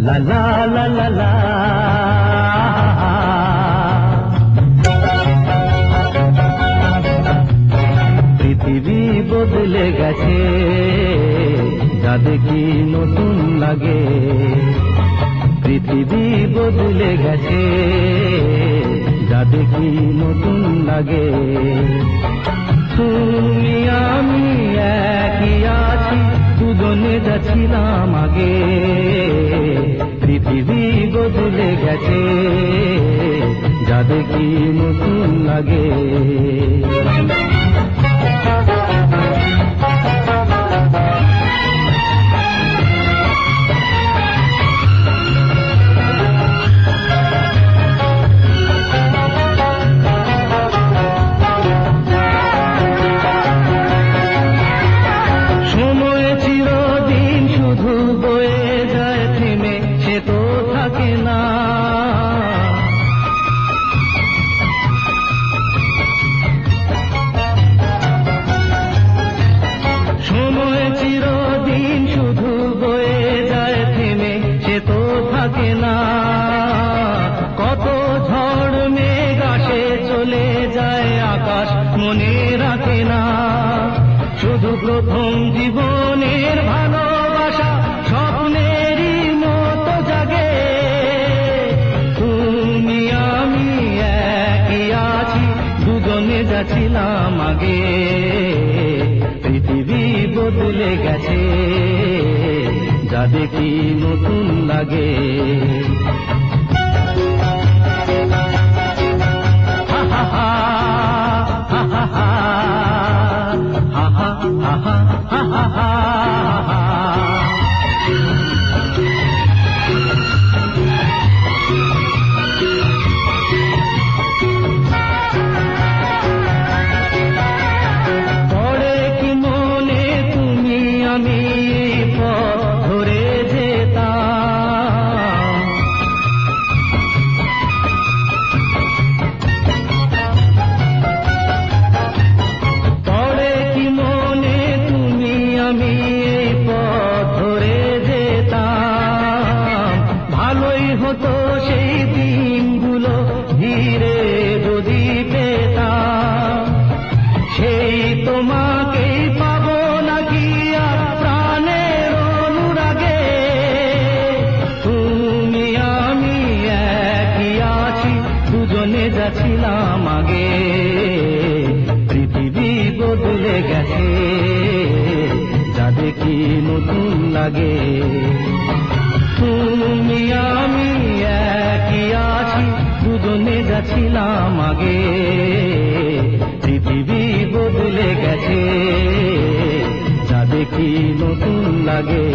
লা লা লা লা লা। পৃথিবী বদলে গেছে, যা দেখি নতুন লাগে। পৃথিবী বদলে গেছে, যা দেখি নতুন লাগে। তুমি আমি একই আছি, দুজনে যাচ্ছিলাম আগে। পৃথিবী বদলে গেছে, যা দেখি নতুন লাগে। কত ঝড় মেঘ আসে চলে যায়, আকাশ মনে রাখে না। শুধু প্রথম জীবনের ভালোবাসা স্বপ্নেরই মতো জাগে। তুমি আমি একই আছি, দুজনে যাচ্ছিলাম আগে। পৃথিবী বদলে গেছে, যা দেখি নতুন লাগে। পড়ে কি মনে তুমি আমি পথ ধরে যেতাম। পড়ে কি মনে তুমি আমি পথ ধরে যেতাম। ভালোই হতো সেই দিনগুলো ধীরে যদি পেতাম। সেই তোমাকেই পাবো নাকি আর প্রাণের অনুরাগে। তুমি আমি একই আছি, দুজনে যাচ্ছিলাম আগে। পৃথিবী বদলে গেছে, যা দেখি নতুন লাগে। তুমি আমি একই আছি, দুজনে যাচ্ছিলাম আগে। পৃথিবী বদলে গেছে, যা দেখি নতুন লাগে।